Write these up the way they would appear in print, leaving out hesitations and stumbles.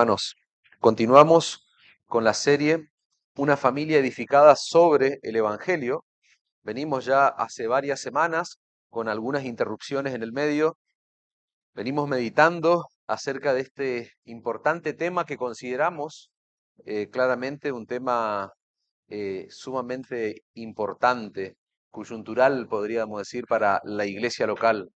hermanos, continuamos con la serie Una familia edificada sobre el Evangelio. Venimos ya hace varias semanas con algunas interrupciones en el medio. Venimos meditando acerca de este importante tema que consideramos claramente un tema sumamente importante, coyuntural, podríamos decir, para la iglesia local.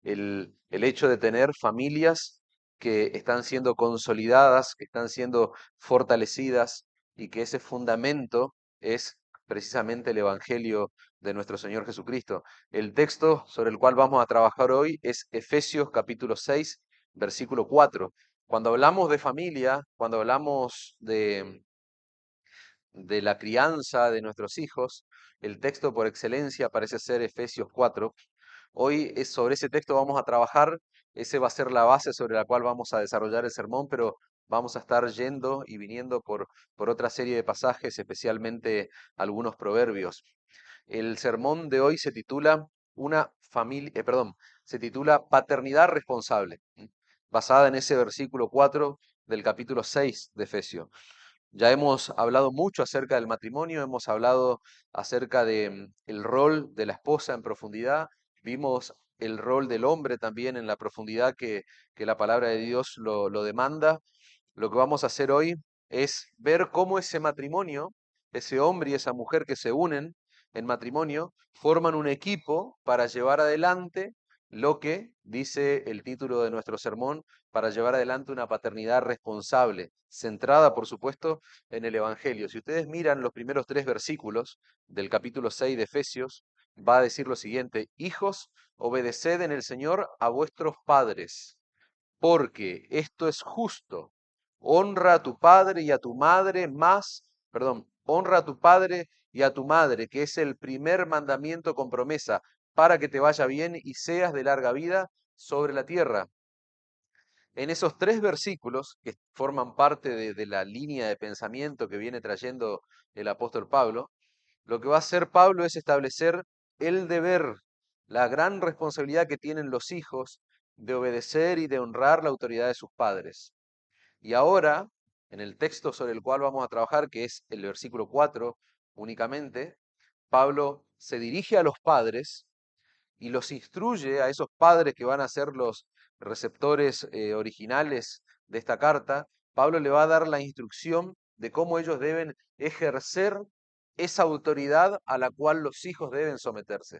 El hecho de tener familias que están siendo consolidadas, que están siendo fortalecidas y que ese fundamento es precisamente el Evangelio de nuestro Señor Jesucristo. El texto sobre el cual vamos a trabajar hoy es Efesios capítulo 6, versículo 4. Cuando hablamos de familia, cuando hablamos de la crianza de nuestros hijos, el texto por excelencia parece ser Efesios 4. Hoy sobre ese texto vamos a trabajar, ese va a ser la base sobre la cual vamos a desarrollar el sermón, pero vamos a estar yendo y viniendo por otra serie de pasajes, especialmente algunos proverbios. El sermón de hoy se titula Una familia, se titula Paternidad responsable, basada en ese versículo 4 del capítulo 6 de Efesios. Ya hemos hablado mucho acerca del matrimonio, hemos hablado acerca de el rol de la esposa en profundidad, vimos el rol del hombre también en la profundidad que la palabra de Dios lo demanda. Lo que vamos a hacer hoy es ver cómo ese matrimonio, ese hombre y esa mujer que se unen en matrimonio, forman un equipo para llevar adelante lo que dice el título de nuestro sermón, para llevar adelante una paternidad responsable, centrada, por supuesto, en el Evangelio. Si ustedes miran los primeros 3 versículos del capítulo 6 de Efesios, va a decir lo siguiente: hijos, obedeced en el Señor a vuestros padres, porque esto es justo. Honra a tu padre y a tu madre honra a tu padre y a tu madre, que es el primer mandamiento con promesa, para que te vaya bien y seas de larga vida sobre la tierra. En esos 3 versículos, que forman parte de la línea de pensamiento que viene trayendo el apóstol Pablo, lo que va a hacer Pablo es establecer el deber, la gran responsabilidad que tienen los hijos de obedecer y de honrar la autoridad de sus padres. Y ahora, en el texto sobre el cual vamos a trabajar, que es el versículo 4 únicamente, Pablo se dirige a los padres y los instruye a esos padres que van a ser los receptores originales de esta carta. Pablo le va a dar la instrucción de cómo ellos deben ejercer esa autoridad a la cual los hijos deben someterse.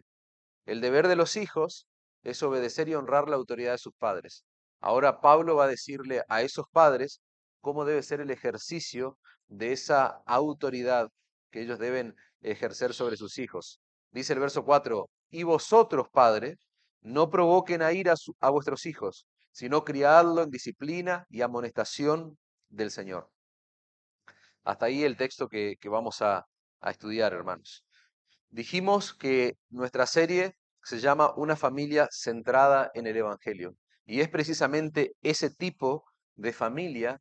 El deber de los hijos es obedecer y honrar la autoridad de sus padres. Ahora Pablo va a decirle a esos padres cómo debe ser el ejercicio de esa autoridad que ellos deben ejercer sobre sus hijos. Dice el verso 4: y vosotros, padres, no provoquen a ira a vuestros hijos, sino criadlo en disciplina y amonestación del Señor. Hasta ahí el texto que vamos a estudiar, hermanos. Dijimos que nuestra serie se llama Una familia centrada en el Evangelio. Y es precisamente ese tipo de familia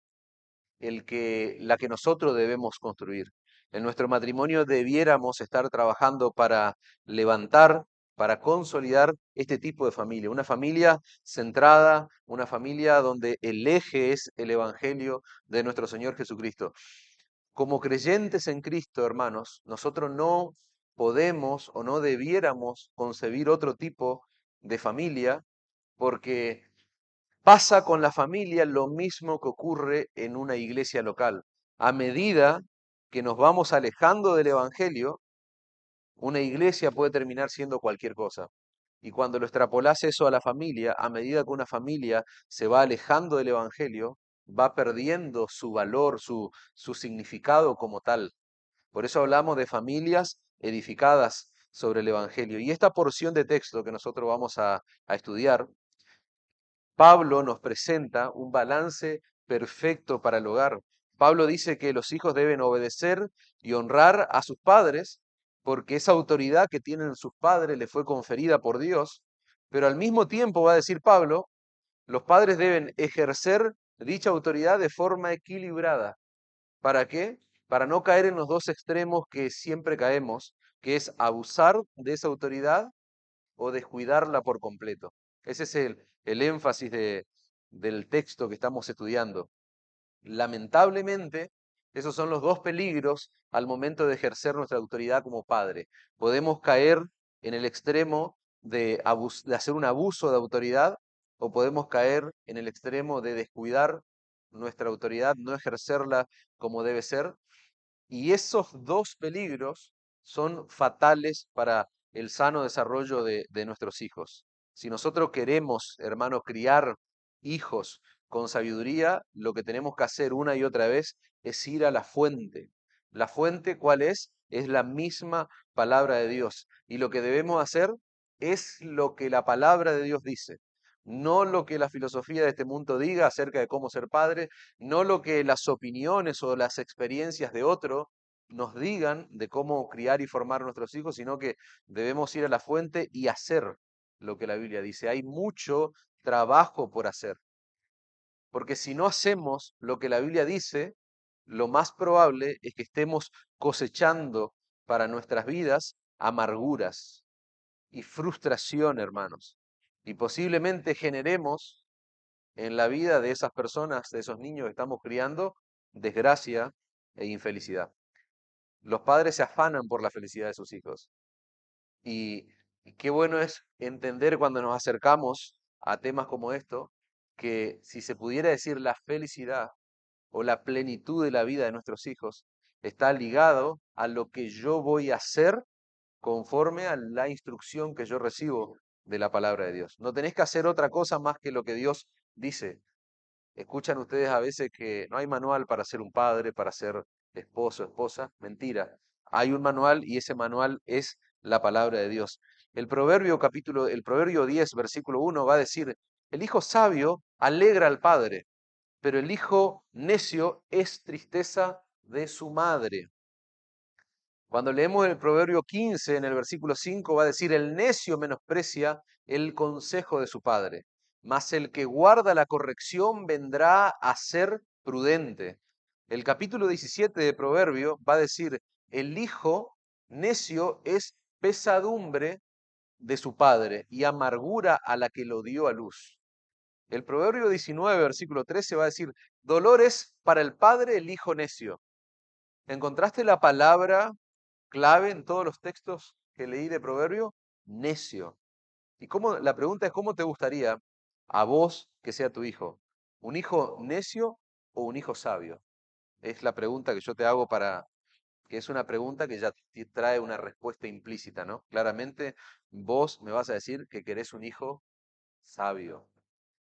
la que nosotros debemos construir. En nuestro matrimonio debiéramos estar trabajando para levantar, para consolidar este tipo de familia. Una familia centrada, una familia donde el eje es el Evangelio de nuestro Señor Jesucristo. Como creyentes en Cristo, hermanos, nosotros no podemos o no debiéramos concebir otro tipo de familia, porque pasa con la familia lo mismo que ocurre en una iglesia local. A medida que nos vamos alejando del Evangelio, una iglesia puede terminar siendo cualquier cosa. Y cuando lo extrapolás eso a la familia, a medida que una familia se va alejando del Evangelio, va perdiendo su valor, su significado como tal. Por eso hablamos de familias edificadas sobre el Evangelio. Y esta porción de texto que nosotros vamos a estudiar, Pablo nos presenta un balance perfecto para el hogar. Pablo dice que los hijos deben obedecer y honrar a sus padres, porque esa autoridad que tienen sus padres le fue conferida por Dios, pero al mismo tiempo, va a decir Pablo, los padres deben ejercer dicha autoridad de forma equilibrada. ¿Para qué? Para no caer en los dos extremos que siempre caemos, que es abusar de esa autoridad o descuidarla por completo. Ese es el énfasis del texto que estamos estudiando. Lamentablemente, esos son los dos peligros al momento de ejercer nuestra autoridad como padre. Podemos caer en el extremo de hacer un abuso de autoridad o podemos caer en el extremo de descuidar nuestra autoridad, no ejercerla como debe ser. Y esos dos peligros son fatales para el sano desarrollo de nuestros hijos. Si nosotros queremos, hermano, criar hijos con sabiduría, lo que tenemos que hacer una y otra vez es ir a la fuente. ¿La fuente cuál es? Es la misma palabra de Dios. Y lo que debemos hacer es lo que la palabra de Dios dice. No lo que la filosofía de este mundo diga acerca de cómo ser padre, no lo que las opiniones o las experiencias de otro nos digan de cómo criar y formar nuestros hijos, sino que debemos ir a la fuente y hacer lo que la Biblia dice. Hay mucho trabajo por hacer, porque si no hacemos lo que la Biblia dice, lo más probable es que estemos cosechando para nuestras vidas amarguras y frustración, hermanos. Y posiblemente generemos en la vida de esas personas, de esos niños que estamos criando, desgracia e infelicidad. Los padres se afanan por la felicidad de sus hijos. Y, y qué bueno es entender cuando nos acercamos a temas como esto, que si se pudiera decir la felicidad o la plenitud de la vida de nuestros hijos está ligado a lo que yo voy a hacer conforme a la instrucción que yo recibo de la palabra de Dios. No tenés que hacer otra cosa más que lo que Dios dice. Escuchan ustedes a veces que no hay manual para ser un padre, para ser esposo, esposa. Mentira. Hay un manual y ese manual es la palabra de Dios. El Proverbio 10, versículo 1 va a decir, el hijo sabio alegra al padre, pero el hijo necio es tristeza de su madre. Cuando leemos el Proverbio 15, en el versículo 5, va a decir, el necio menosprecia el consejo de su padre, mas el que guarda la corrección vendrá a ser prudente. El capítulo 17 de Proverbio va a decir, el hijo necio es pesadumbre de su padre y amargura a la que lo dio a luz. El Proverbio 19, versículo 13 va a decir, dolor es para el padre el hijo necio. ¿Encontraste la palabra clave en todos los textos que leí de Proverbio? Necio. Y la pregunta es, ¿cómo te gustaría a vos que sea tu hijo? ¿Un hijo necio o un hijo sabio? Es la pregunta que yo te hago que es una pregunta que ya trae una respuesta implícita, ¿no? Claramente vos me vas a decir que querés un hijo sabio.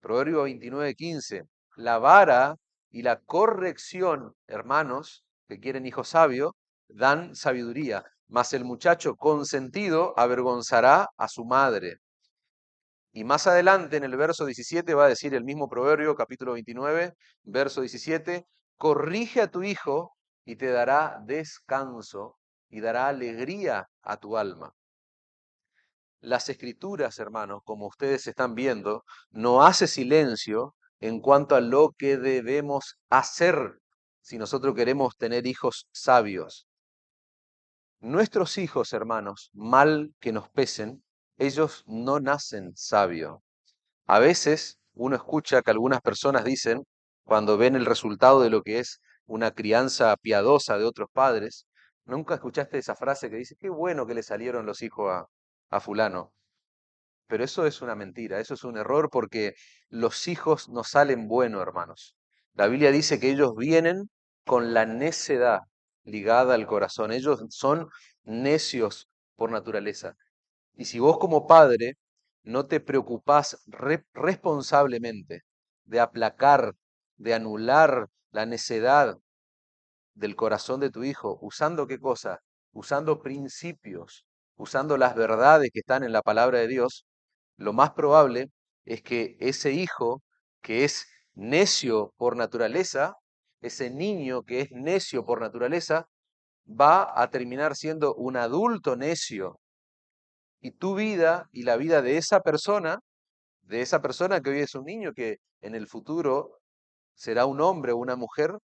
Proverbio 29:15. La vara y la corrección, hermanos, que quieren hijo sabio, dan sabiduría, mas el muchacho consentido avergonzará a su madre. Y más adelante en el verso 17 va a decir el mismo Proverbio, capítulo 29, verso 17, corrige a tu hijo y te dará descanso y dará alegría a tu alma. Las escrituras, hermanos, como ustedes están viendo, no hace silencio en cuanto a lo que debemos hacer si nosotros queremos tener hijos sabios. Nuestros hijos, hermanos, mal que nos pesen, ellos no nacen sabios. A veces uno escucha que algunas personas dicen, cuando ven el resultado de lo que es una crianza piadosa de otros padres, nunca escuchaste esa frase que dice, qué bueno que le salieron los hijos a fulano. Pero eso es una mentira, eso es un error porque los hijos no salen buenos, hermanos. La Biblia dice que ellos vienen con la necedad ligada al corazón. Ellos son necios por naturaleza. Y si vos como padre no te preocupás responsablemente de aplacar, de anular la necedad del corazón de tu hijo, ¿usando qué cosa? Usando principios, usando las verdades que están en la palabra de Dios, lo más probable es que ese hijo que es necio por naturaleza, ese niño que es necio por naturaleza, va a terminar siendo un adulto necio. Y tu vida y la vida de esa persona que hoy es un niño, que en el futuro será un hombre o una mujer,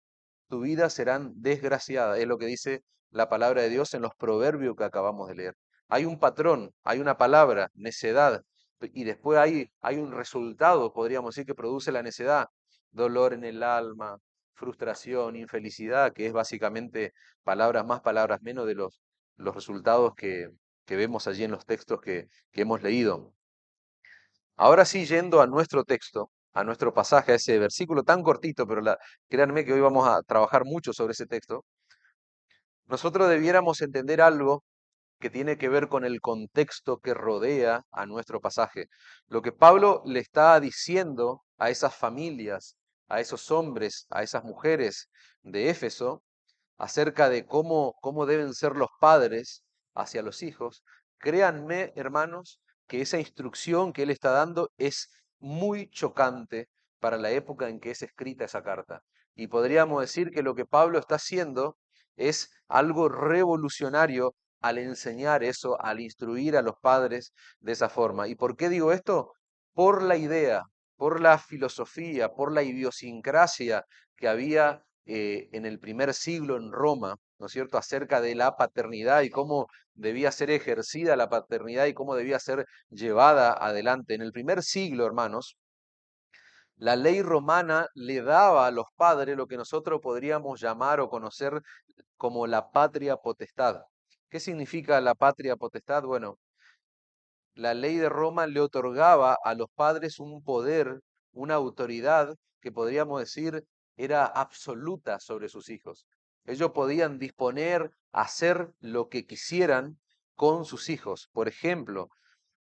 tu vida serán desgraciadas. Es lo que dice la palabra de Dios en los proverbios que acabamos de leer. Hay un patrón, hay una palabra, necedad, y después hay un resultado, podríamos decir, que produce la necedad. Dolor en el alma, frustración, infelicidad, que es básicamente palabras más, palabras menos de los resultados que vemos allí en los textos que hemos leído. Ahora sí, yendo a nuestro texto, a nuestro pasaje, a ese versículo tan cortito, pero créanme que hoy vamos a trabajar mucho sobre ese texto, nosotros debiéramos entender algo que tiene que ver con el contexto que rodea a nuestro pasaje. Lo que Pablo le está diciendo a esas familias, a esos hombres, a esas mujeres de Éfeso, acerca de cómo deben ser los padres hacia los hijos, créanme, hermanos, que esa instrucción que él está dando es muy chocante para la época en que es escrita esa carta. Y podríamos decir que lo que Pablo está haciendo es algo revolucionario al enseñar eso, al instruir a los padres de esa forma. ¿Y por qué digo esto? Por la idea, por la filosofía, por la idiosincrasia que había en el primer siglo en Roma, ¿no es cierto?, acerca de la paternidad y cómo debía ser ejercida la paternidad y cómo debía ser llevada adelante. En el primer siglo, hermanos, la ley romana le daba a los padres lo que nosotros podríamos llamar o conocer como la patria potestad. ¿Qué significa la patria potestad? Bueno, la ley de Roma le otorgaba a los padres un poder, una autoridad que podríamos decir era absoluta sobre sus hijos. Ellos podían disponer, hacer lo que quisieran con sus hijos. Por ejemplo,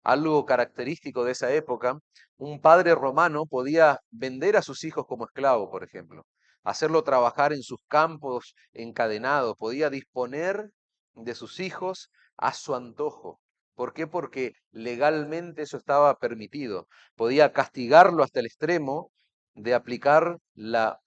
algo característico de esa época, un padre romano podía vender a sus hijos como esclavos, por ejemplo, hacerlo trabajar en sus campos encadenados, podía disponer de sus hijos a su antojo. ¿Por qué? Porque legalmente eso estaba permitido. Podía castigarlo hasta el extremo de aplicar la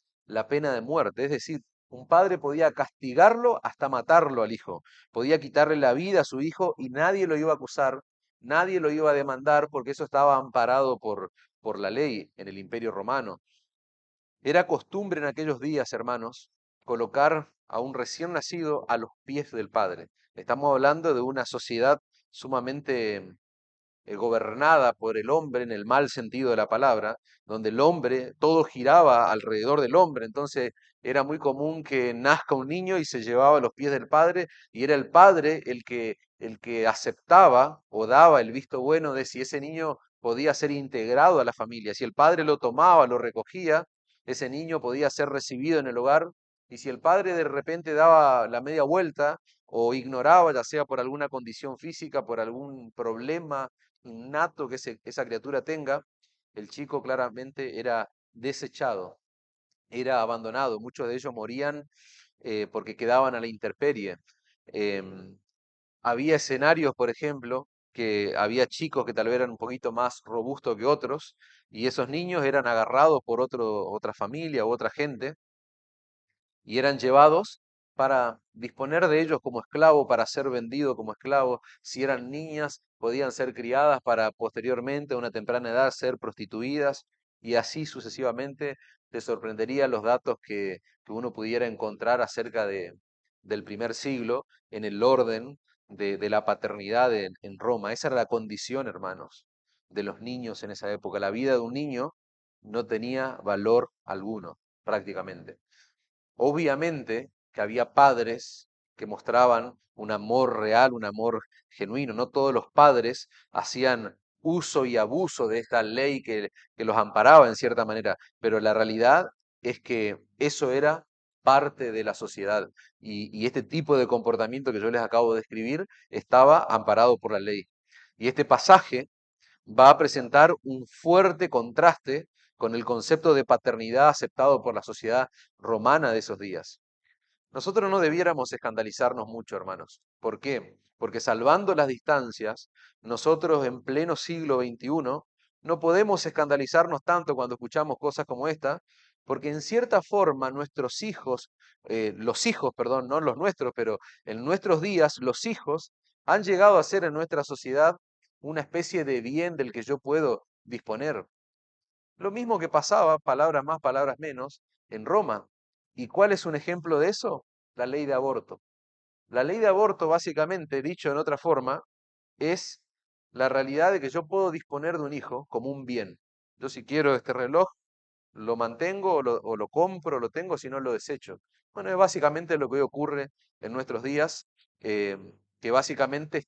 pena de muerte. Es decir, un padre podía castigarlo hasta matarlo al hijo. Podía quitarle la vida a su hijo y nadie lo iba a acusar. Nadie lo iba a demandar porque eso estaba amparado por la ley en el Imperio Romano. Era costumbre en aquellos días, hermanos, colocar a un recién nacido a los pies del padre. Estamos hablando de una sociedad sumamente gobernada por el hombre en el mal sentido de la palabra, donde el hombre, todo giraba alrededor del hombre, entonces era muy común que nazca un niño y se llevaba a los pies del padre, y era el padre el que aceptaba o daba el visto bueno de si ese niño podía ser integrado a la familia. Si el padre lo tomaba, lo recogía, ese niño podía ser recibido en el hogar, y si el padre de repente daba la media vuelta, o ignoraba, ya sea por alguna condición física, por algún problema innato que esa criatura tenga, el chico claramente era desechado, era abandonado. Muchos de ellos morían porque quedaban a la intemperie. Em, Había escenarios, por ejemplo, que había chicos que tal vez eran un poquito más robustos que otros, y esos niños eran agarrados por otra familia u otra gente y eran llevados para disponer de ellos como esclavos, para ser vendidos como esclavos. Si eran niñas, podían ser criadas para posteriormente, a una temprana edad, ser prostituidas y así sucesivamente. Te sorprendería los datos que uno pudiera encontrar acerca del primer siglo en el orden de la paternidad en Roma. Esa era la condición, hermanos, de los niños en esa época. La vida de un niño no tenía valor alguno, prácticamente. Obviamente que había padres que mostraban un amor real, un amor genuino. No todos los padres hacían uso y abuso de esta ley que los amparaba en cierta manera, pero la realidad es que eso era parte de la sociedad y este tipo de comportamiento que yo les acabo de describir estaba amparado por la ley. Y este pasaje va a presentar un fuerte contraste con el concepto de paternidad aceptado por la sociedad romana de esos días. Nosotros no debiéramos escandalizarnos mucho, hermanos. ¿Por qué? Porque salvando las distancias, nosotros en pleno siglo XXI no podemos escandalizarnos tanto cuando escuchamos cosas como esta, porque en cierta forma nuestros hijos, los hijos, perdón, no los nuestros, pero en nuestros días los hijos han llegado a ser en nuestra sociedad una especie de bien del que yo puedo disponer. Lo mismo que pasaba, palabras más, palabras menos, en Roma. ¿Y cuál es un ejemplo de eso? La ley de aborto. La ley de aborto, básicamente, dicho en otra forma, es la realidad de que yo puedo disponer de un hijo como un bien. Yo si quiero este reloj, lo mantengo o lo compro, lo tengo, si no lo desecho. Bueno, es básicamente lo que hoy ocurre en nuestros días, eh, que básicamente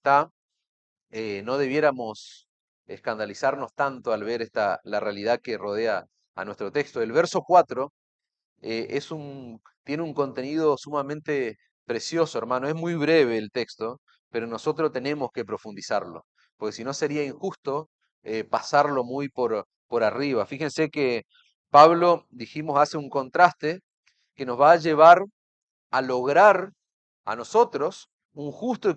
no debiéramos escandalizarnos tanto al ver la realidad que rodea a nuestro texto. El verso 4 tiene un contenido sumamente precioso, hermano. Es muy breve el texto, pero nosotros tenemos que profundizarlo, porque si no sería injusto pasarlo muy por arriba. Fíjense que Pablo, dijimos, hace un contraste que nos va a llevar a lograr a nosotros un justo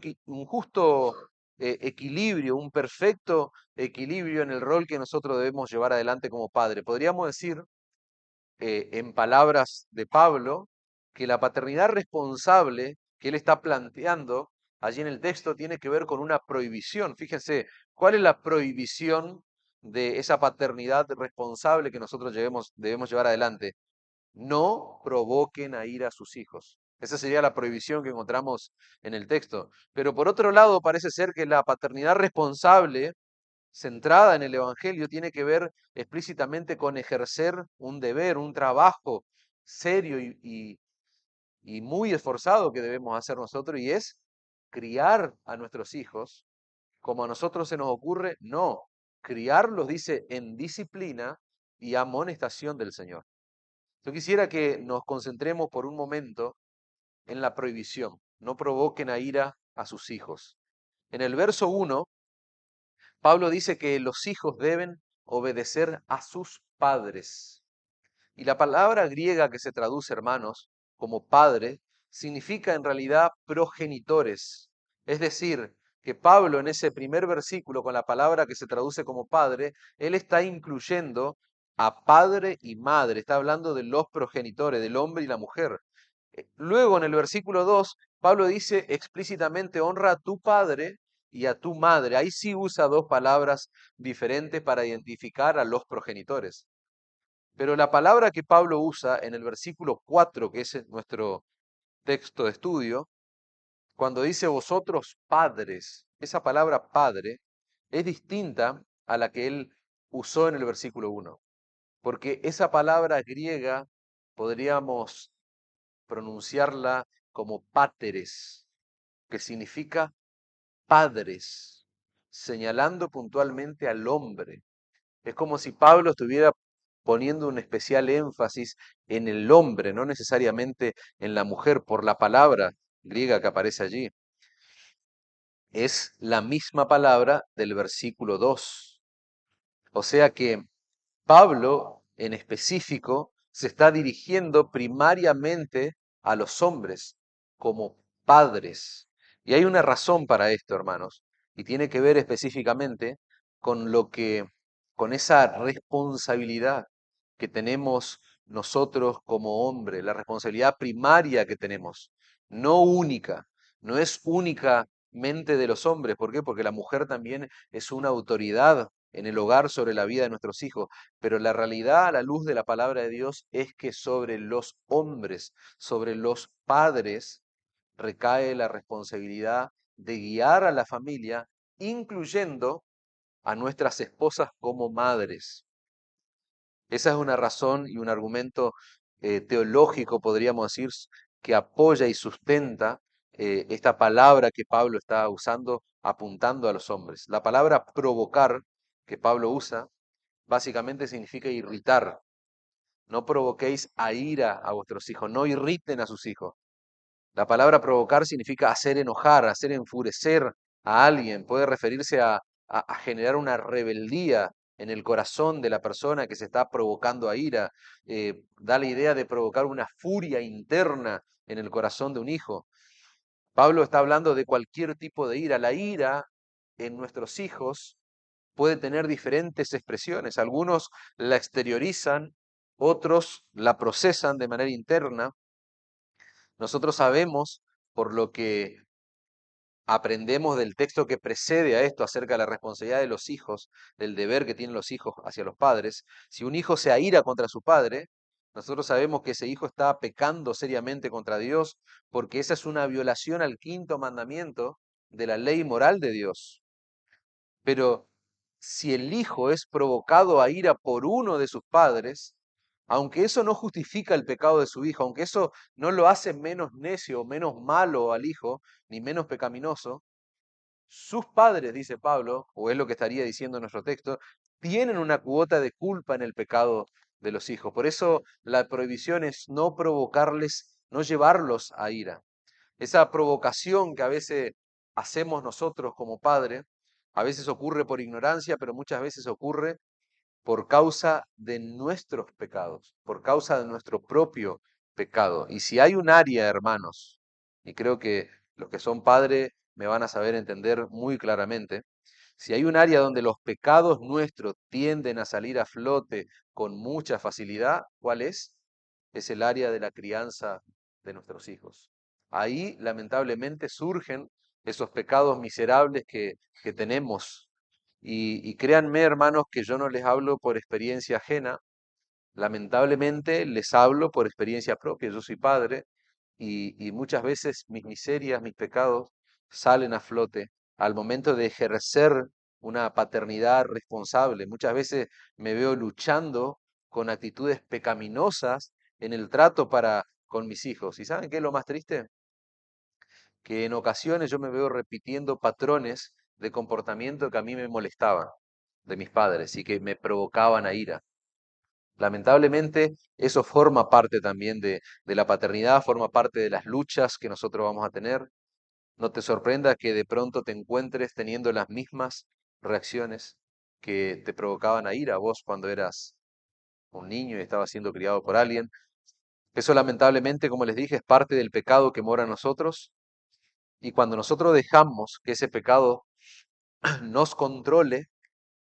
equilibrio, un perfecto equilibrio en el rol que nosotros debemos llevar adelante como padre. Podríamos decir en palabras de Pablo, que la paternidad responsable que él está planteando allí en el texto tiene que ver con una prohibición. Fíjense, ¿cuál es la prohibición de esa paternidad responsable que nosotros debemos llevar adelante? No provoquen a ira a sus hijos. Esa sería la prohibición que encontramos en el texto. Pero por otro lado, parece ser que la paternidad responsable centrada en el Evangelio tiene que ver explícitamente con ejercer un deber, un trabajo serio y muy esforzado que debemos hacer nosotros, y es criar a nuestros hijos como a nosotros se nos ocurre, no, criarlos, dice, en disciplina y amonestación del Señor. Yo quisiera que nos concentremos por un momento en la prohibición. No provoquen a ira a sus hijos. En el verso 1 Pablo dice que los hijos deben obedecer a sus padres. Y la palabra griega que se traduce, hermanos, como padre, significa en realidad progenitores. Es decir, que Pablo en ese primer versículo, con la palabra que se traduce como padre, él está incluyendo a padre y madre, está hablando de los progenitores, del hombre y la mujer. Luego en el versículo 2, Pablo dice explícitamente, honra a tu padre y a tu madre. Ahí sí usa dos palabras diferentes para identificar a los progenitores. Pero la palabra que Pablo usa en el versículo 4, que es nuestro texto de estudio, cuando dice vosotros padres, esa palabra padre es distinta a la que él usó en el versículo 1, porque esa palabra griega podríamos pronunciarla como páteres, que significa padres, señalando puntualmente al hombre. Es como si Pablo estuviera poniendo un especial énfasis en el hombre, no necesariamente en la mujer, por la palabra griega que aparece allí. Es la misma palabra del versículo 2. O sea que Pablo, en específico, se está dirigiendo primariamente a los hombres como padres. Y hay una razón para esto, hermanos, y tiene que ver específicamente con con esa responsabilidad que tenemos nosotros como hombres, la responsabilidad primaria que tenemos, no única, no es únicamente de los hombres. ¿Por qué? Porque la mujer también es una autoridad en el hogar sobre la vida de nuestros hijos, pero la realidad a la luz de la palabra de Dios es que sobre los hombres, sobre los padres, recae la responsabilidad de guiar a la familia, incluyendo a nuestras esposas como madres. Esa es una razón y un argumento teológico, podríamos decir, que apoya y sustenta esta palabra que Pablo está usando apuntando a los hombres. La palabra provocar que Pablo usa básicamente significa irritar. No provoquéis a ira a vuestros hijos, no irriten a sus hijos. La palabra provocar significa hacer enojar, hacer enfurecer a alguien. Puede referirse a generar una rebeldía en el corazón de la persona que se está provocando a ira. Da la idea de provocar una furia interna en el corazón de un hijo. Pablo está hablando de cualquier tipo de ira. La ira en nuestros hijos puede tener diferentes expresiones. Algunos la exteriorizan, otros la procesan de manera interna. Nosotros sabemos, por lo que aprendemos del texto que precede a esto acerca de la responsabilidad de los hijos, del deber que tienen los hijos hacia los padres, si un hijo se aira contra su padre, nosotros sabemos que ese hijo está pecando seriamente contra Dios, porque esa es una violación al quinto mandamiento de la ley moral de Dios. Pero si el hijo es provocado a ira por uno de sus padres, Aunque eso no justifica el pecado de su hijo, aunque eso no lo hace menos necio o menos malo al hijo, ni menos pecaminoso, sus padres, dice Pablo, o es lo que estaría diciendo nuestro texto, tienen una cuota de culpa en el pecado de los hijos. Por eso la prohibición es no provocarles, no llevarlos a ira. Esa provocación que a veces hacemos nosotros como padre, a veces ocurre por ignorancia, pero muchas veces ocurre por causa de nuestros pecados, por causa de nuestro propio pecado. Y si hay un área, hermanos, y creo que los que son padres me van a saber entender muy claramente, si hay un área donde los pecados nuestros tienden a salir a flote con mucha facilidad, ¿cuál es? Es el área de la crianza de nuestros hijos. Ahí, lamentablemente, surgen esos pecados miserables que tenemos. Y créanme, hermanos, que yo no les hablo por experiencia ajena, lamentablemente les hablo por experiencia propia. Yo soy padre y muchas veces mis miserias, mis pecados salen a flote al momento de ejercer una paternidad responsable. Muchas veces me veo luchando con actitudes pecaminosas en el trato para con mis hijos. ¿Y saben qué es lo más triste? Que en ocasiones yo me veo repitiendo patrones de comportamiento que a mí me molestaban de mis padres y que me provocaban a ira. Lamentablemente, eso forma parte también de la paternidad, forma parte de las luchas que nosotros vamos a tener. No te sorprenda que de pronto te encuentres teniendo las mismas reacciones que te provocaban a ira vos cuando eras un niño y estabas siendo criado por alguien. Eso lamentablemente, como les dije, es parte del pecado que mora en nosotros. Y cuando nosotros dejamos que ese pecado nos controle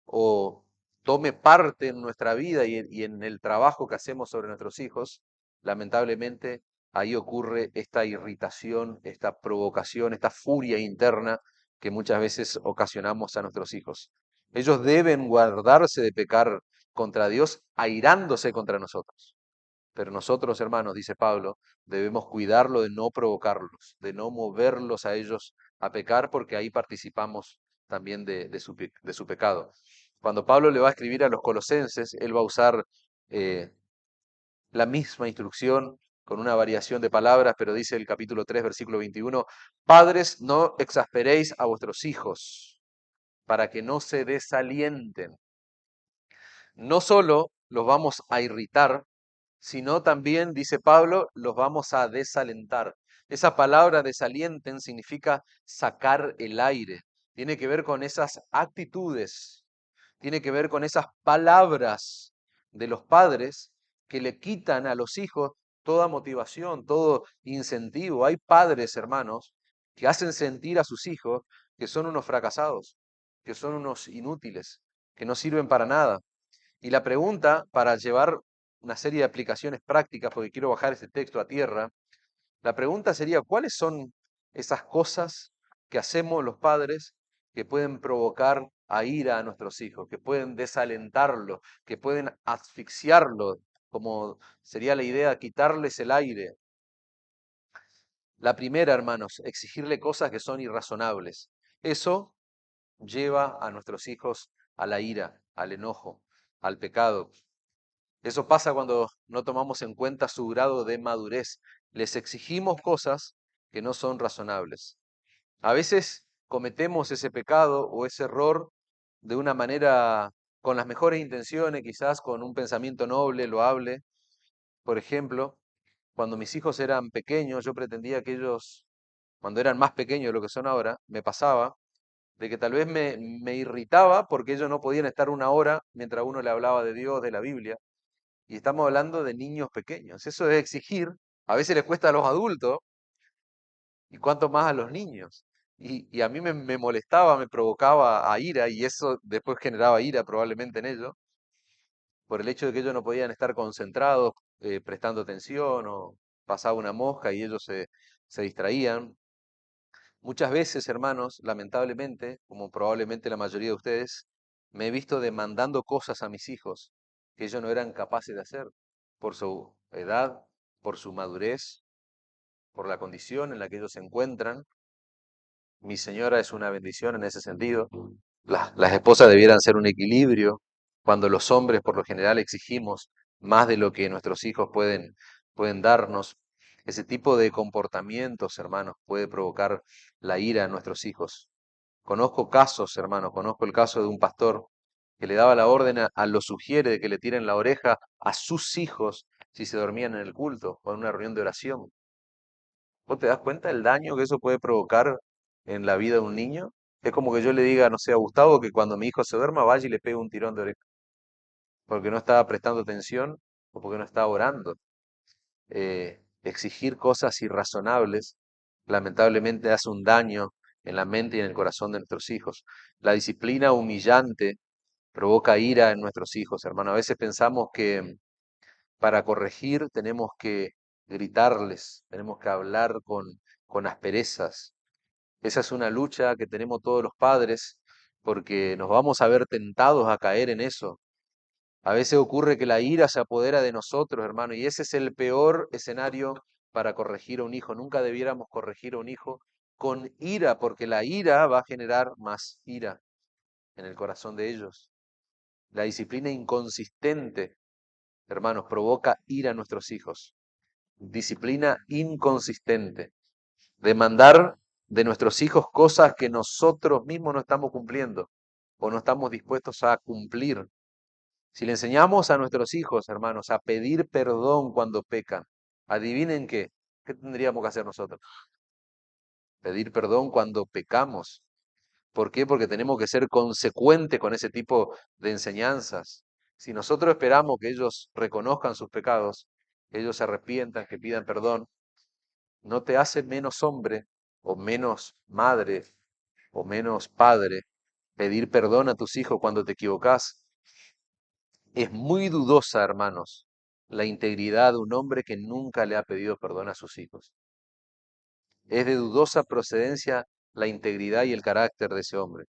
o tome parte en nuestra vida y en el trabajo que hacemos sobre nuestros hijos, lamentablemente ahí ocurre esta irritación, esta provocación, esta furia interna que muchas veces ocasionamos a nuestros hijos. Ellos deben guardarse de pecar contra Dios airándose contra nosotros. Pero nosotros, hermanos, dice Pablo, debemos cuidarlo de no provocarlos, de no moverlos a ellos a pecar, porque ahí participamos también de su pecado. Cuando Pablo le va a escribir a los colosenses, él va a usar eh, la misma instrucción con una variación de palabras, pero dice el capítulo 3, versículo 21, Padres, no exasperéis a vuestros hijos para que no se desalienten. No solo los vamos a irritar, sino también, dice Pablo, los vamos a desalentar. Esa palabra desalienten significa sacar el aire. Tiene que ver con esas actitudes, tiene que ver con esas palabras de los padres que le quitan a los hijos toda motivación, todo incentivo. Hay padres, hermanos, que hacen sentir a sus hijos que son unos fracasados, que son unos inútiles, que no sirven para nada. Y la pregunta, para llevar una serie de aplicaciones prácticas, porque quiero bajar este texto a tierra, la pregunta sería, ¿cuáles son esas cosas que hacemos los padres que pueden provocar a ira a nuestros hijos, que pueden desalentarlos, que pueden asfixiarlos, como sería la idea, quitarles el aire? La primera, hermanos, exigirle cosas que son irrazonables. Eso lleva a nuestros hijos a la ira, al enojo, al pecado. Eso pasa cuando no tomamos en cuenta su grado de madurez. Les exigimos cosas que no son razonables. A veces cometemos ese pecado o ese error de una manera con las mejores intenciones, quizás con un pensamiento noble, loable. Por ejemplo, cuando mis hijos eran pequeños, yo pretendía que ellos, cuando eran más pequeños de lo que son ahora, me pasaba de que tal vez me irritaba porque ellos no podían estar una hora mientras uno le hablaba de Dios, de la Biblia. Y estamos hablando de niños pequeños. Eso es exigir. A veces les cuesta a los adultos y cuánto más a los niños. Y a mí me molestaba, me provocaba a ira y eso después generaba ira probablemente en ellos por el hecho de que ellos no podían estar concentrados, prestando atención o pasaba una mosca y ellos se distraían. Muchas veces, hermanos, lamentablemente, como probablemente la mayoría de ustedes, me he visto demandando cosas a mis hijos que ellos no eran capaces de hacer por su edad, por su madurez, por la condición en la que ellos se encuentran. Mi señora es una bendición en ese sentido. Las esposas debieran ser un equilibrio cuando los hombres por lo general exigimos más de lo que nuestros hijos pueden darnos. Ese tipo de comportamientos, hermanos, puede provocar la ira en nuestros hijos. Conozco casos, hermanos, conozco el caso de un pastor que le daba la orden a los sugieres de que le tiren la oreja a sus hijos si se dormían en el culto o en una reunión de oración. ¿Vos te das cuenta del daño que eso puede provocar en la vida de un niño? Es como que yo le diga, no sé, a Gustavo que cuando mi hijo se duerma vaya y le pegue un tirón de oreja, porque no estaba prestando atención o porque no estaba orando. Exigir cosas irrazonables lamentablemente hace un daño en la mente y en el corazón de nuestros hijos. La disciplina humillante provoca ira en nuestros hijos, hermano. A veces pensamos que para corregir tenemos que gritarles, tenemos que hablar con asperezas. Esa es una lucha que tenemos todos los padres porque nos vamos a ver tentados a caer en eso. A veces ocurre que la ira se apodera de nosotros, hermano, y ese es el peor escenario para corregir a un hijo. Nunca debiéramos corregir a un hijo con ira, porque la ira va a generar más ira en el corazón de ellos. La disciplina inconsistente, hermanos, provoca ira a nuestros hijos. Disciplina inconsistente. Demandar de nuestros hijos cosas que nosotros mismos no estamos cumpliendo o no estamos dispuestos a cumplir. Si le enseñamos a nuestros hijos, hermanos, a pedir perdón cuando pecan, adivinen qué tendríamos que hacer nosotros. Pedir perdón cuando pecamos. ¿Por qué? Porque tenemos que ser consecuentes con ese tipo de enseñanzas. Si nosotros esperamos que ellos reconozcan sus pecados, que ellos se arrepientan, que pidan perdón, no te hace menos hombre o menos madre o menos padre pedir perdón a tus hijos cuando te equivocas. Es muy dudosa, hermanos, la integridad de un hombre que nunca le ha pedido perdón a sus hijos. Es de dudosa procedencia la integridad y el carácter de ese hombre.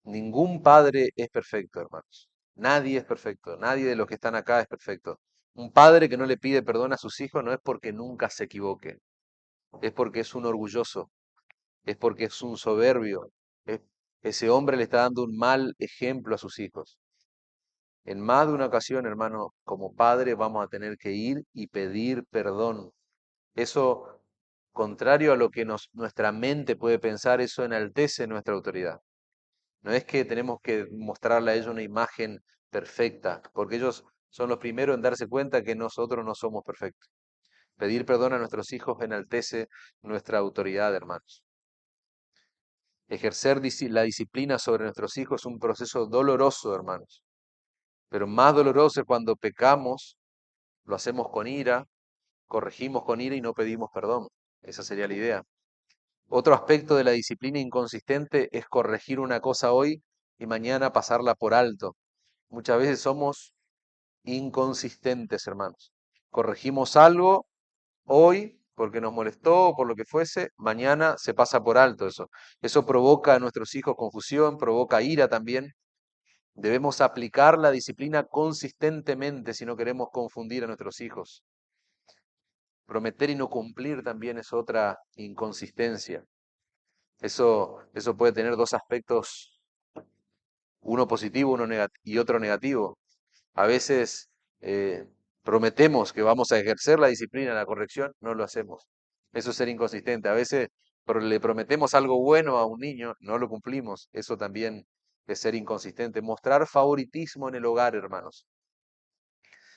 Ningún padre es perfecto, hermanos. Nadie es perfecto. Nadie de los que están acá es perfecto. Un padre que no le pide perdón a sus hijos no es porque nunca se equivoque. Es porque es un orgulloso. Es porque es un soberbio. Es- ese hombre le está dando un mal ejemplo a sus hijos. En más de una ocasión, hermano, como padre vamos a tener que ir y pedir perdón. Eso, contrario a lo que nuestra mente puede pensar, eso enaltece nuestra autoridad. No es que tenemos que mostrarle a ellos una imagen perfecta, porque ellos son los primeros en darse cuenta que nosotros no somos perfectos. Pedir perdón a nuestros hijos enaltece nuestra autoridad, hermanos. Ejercer la disciplina sobre nuestros hijos es un proceso doloroso, hermanos. Pero más doloroso es cuando pecamos, lo hacemos con ira, corregimos con ira y no pedimos perdón. Esa sería la idea. Otro aspecto de la disciplina inconsistente es corregir una cosa hoy y mañana pasarla por alto. Muchas veces somos inconsistentes, hermanos. Corregimos algo hoy porque nos molestó o por lo que fuese, mañana se pasa por alto eso. Eso provoca a nuestros hijos confusión, provoca ira también. Debemos aplicar la disciplina consistentemente si no queremos confundir a nuestros hijos. Prometer y no cumplir también es otra inconsistencia. Eso puede tener dos aspectos, uno positivo y otro negativo. A veces eh, prometemos que vamos a ejercer la disciplina, la corrección, no lo hacemos. Eso es ser inconsistente. A veces le prometemos algo bueno a un niño, no lo cumplimos. Eso también es ser inconsistente. Mostrar favoritismo en el hogar, hermanos.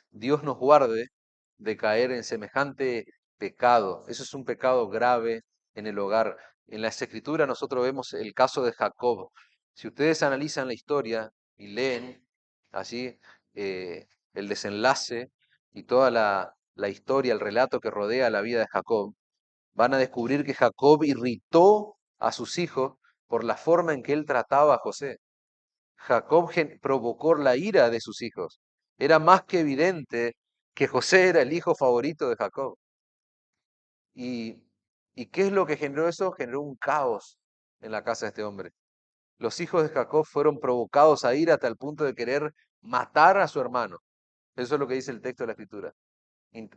Dios nos guarde de caer en semejante pecado. Eso es un pecado grave en el hogar. En las Escrituras nosotros vemos el caso de Jacob. Si ustedes analizan la historia y leen allí el desenlace y toda la historia, el relato que rodea la vida de Jacob, van a descubrir que Jacob irritó a sus hijos por la forma en que él trataba a José. Jacob provocó la ira de sus hijos. Era más que evidente que José era el hijo favorito de Jacob. ¿Y, y qué es lo que generó eso? Generó un caos en la casa de este hombre. Los hijos de Jacob fueron provocados a ira hasta el punto de querer matar a su hermano. Eso es lo que dice el texto de la Escritura.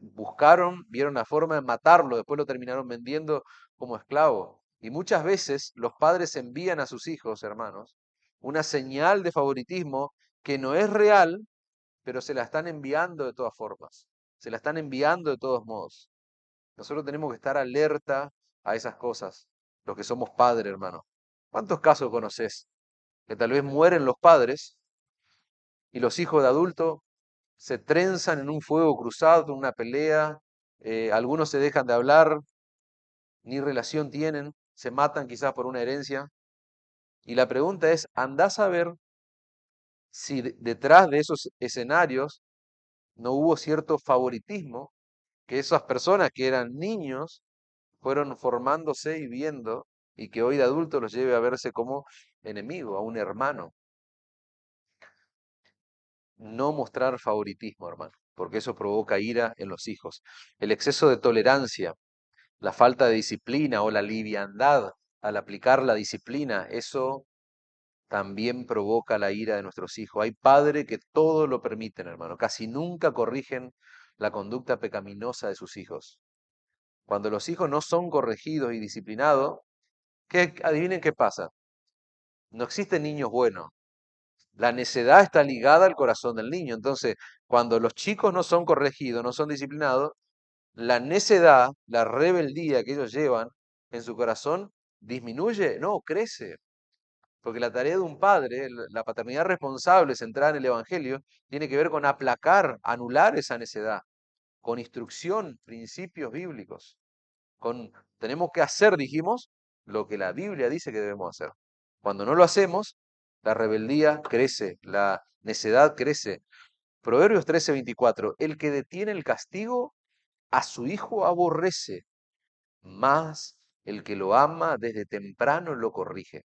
Buscaron, vieron la forma de matarlo, después lo terminaron vendiendo como esclavo. Y muchas veces los padres envían a sus hijos, hermanos, una señal de favoritismo que no es real, pero se la están enviando de todas formas. Se la están enviando de todos modos. Nosotros tenemos que estar alerta a esas cosas, los que somos padres, hermano. ¿Cuántos casos conoces que tal vez mueren los padres y los hijos de adulto se trenzan en un fuego cruzado, en una pelea, algunos se dejan de hablar, ni relación tienen, se matan quizás por una herencia? Y la pregunta es, ¿andás a ver si detrás de esos escenarios no hubo cierto favoritismo, que esas personas que eran niños fueron formándose y viendo, y que hoy de adultos los lleve a verse como enemigo, a un hermano? No mostrar favoritismo, hermano, porque eso provoca ira en los hijos. El exceso de tolerancia, la falta de disciplina o la liviandad al aplicar la disciplina, eso también provoca la ira de nuestros hijos. Hay padres que todo lo permiten, hermano, casi nunca corrigen la conducta pecaminosa de sus hijos. Cuando los hijos no son corregidos y disciplinados, adivinen qué pasa. No existen niños buenos. La necedad está ligada al corazón del niño. Entonces, cuando los chicos no son corregidos, no son disciplinados, la necedad, la rebeldía que ellos llevan en su corazón disminuye, no, crece. Porque la tarea de un padre, la paternidad responsable centrada en el Evangelio, tiene que ver con aplacar, anular esa necedad, con instrucción, principios bíblicos. Tenemos que hacer, dijimos, lo que la Biblia dice que debemos hacer. Cuando no lo hacemos, la rebeldía crece, la necedad crece. Proverbios 13:24, el que detiene el castigo, a su hijo aborrece, mas el que lo ama desde temprano lo corrige.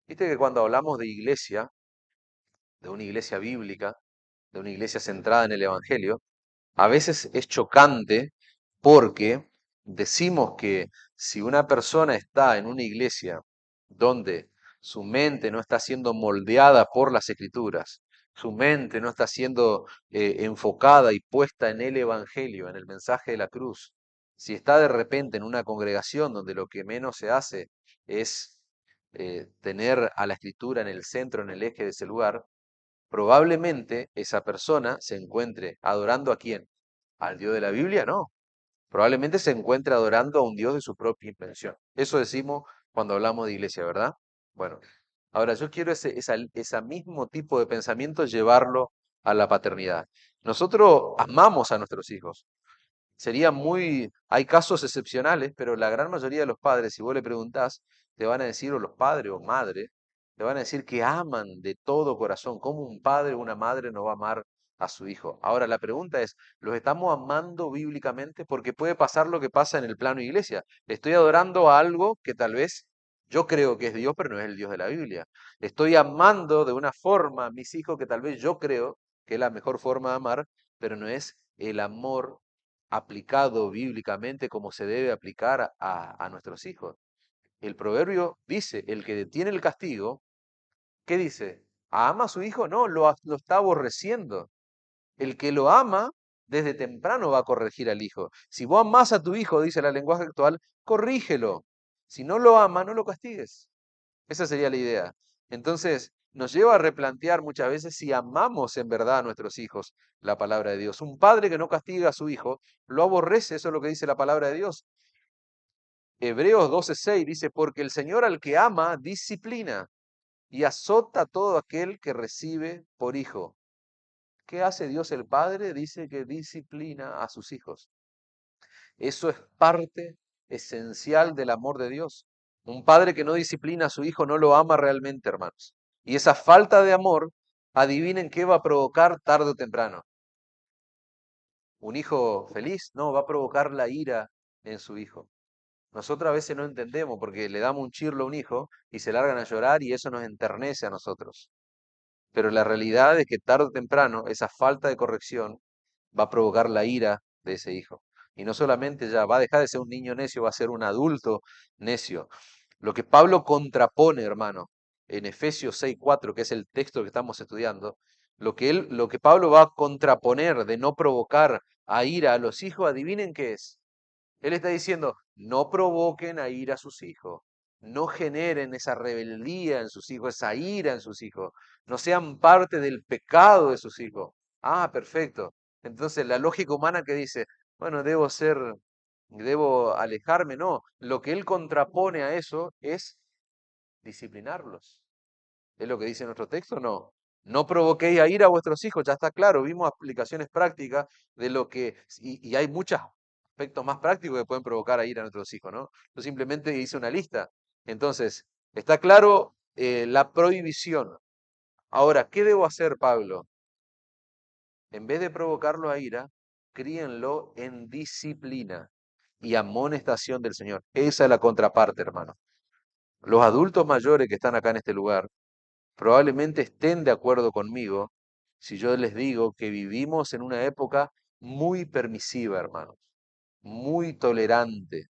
Viste que cuando hablamos de una iglesia bíblica, de una iglesia centrada en el Evangelio, a veces es chocante porque decimos que si una persona está en una iglesia donde su mente no está siendo moldeada por las escrituras, su mente no está siendo enfocada y puesta en el Evangelio, en el mensaje de la cruz, si está de repente en una congregación donde lo que menos se hace es tener a la escritura en el centro, en el eje de ese lugar, probablemente esa persona se encuentre adorando ¿a quién? ¿Al Dios de la Biblia? No. Probablemente se encuentre adorando a un Dios de su propia invención. Eso decimos cuando hablamos de iglesia, ¿verdad? Bueno, ahora yo quiero ese mismo tipo de pensamiento llevarlo a la paternidad. Nosotros amamos a nuestros hijos. Hay casos excepcionales, pero la gran mayoría de los padres, si vos le preguntás, te van a decir, o los padres o madres, te van a decir que aman de todo corazón. ¿Cómo un padre o una madre no va a amar a su hijo? Ahora, la pregunta es, ¿los estamos amando bíblicamente? Porque puede pasar lo que pasa en el plano iglesia. Estoy adorando a algo que tal vez yo creo que es Dios, pero no es el Dios de la Biblia. Estoy amando de una forma a mis hijos que tal vez yo creo que es la mejor forma de amar, pero no es el amor aplicado bíblicamente como se debe aplicar a nuestros hijos. El proverbio dice, el que detiene el castigo, ¿qué dice? ¿Ama a su hijo? No, lo está aborreciendo. El que lo ama, desde temprano va a corregir al hijo. Si vos amás a tu hijo, dice la lenguaje actual, corrígelo. Si no lo ama, no lo castigues. Esa sería la idea. Entonces, nos lleva a replantear muchas veces si amamos en verdad a nuestros hijos la palabra de Dios. Un padre que no castiga a su hijo lo aborrece, eso es lo que dice la palabra de Dios. Hebreos 12:6 dice, porque el Señor al que ama disciplina y azota a todo aquel que recibe por hijo. ¿Qué hace Dios el Padre? Dice que disciplina a sus hijos. Eso es parte esencial del amor de Dios. Un padre que no disciplina a su hijo no lo ama realmente, hermanos. Y esa falta de amor, adivinen qué va a provocar tarde o temprano. Un hijo feliz, no, va a provocar la ira en su hijo. Nosotros a veces no entendemos porque le damos un chirlo a un hijo y se largan a llorar y eso nos enternece a nosotros. Pero la realidad es que tarde o temprano esa falta de corrección va a provocar la ira de ese hijo. Y no solamente ya va a dejar de ser un niño necio, va a ser un adulto necio. Lo que Pablo contrapone, hermano, en Efesios 6:4, que es el texto que estamos estudiando, lo que Pablo va a contraponer de no provocar a ira a los hijos, adivinen qué es. Él está diciendo, no provoquen a ira a sus hijos, no generen esa rebeldía en sus hijos, esa ira en sus hijos, no sean parte del pecado de sus hijos. Ah, perfecto. Entonces la lógica humana que dice, bueno, debo alejarme, no. Lo que él contrapone a eso es disciplinarlos. ¿Es lo que dice nuestro texto? No. No provoquéis a ira a vuestros hijos, ya está claro, vimos aplicaciones prácticas de lo que, y hay muchos aspectos más prácticos que pueden provocar a ira a nuestros hijos, ¿no? Yo simplemente hice una lista. Entonces, está claro la prohibición. Ahora, ¿qué debo hacer, Pablo? En vez de provocarlo a ira, críenlo en disciplina y amonestación del Señor. Esa es la contraparte, hermano. Los adultos mayores que están acá en este lugar probablemente estén de acuerdo conmigo si yo les digo que vivimos en una época muy permisiva, hermanos, muy tolerante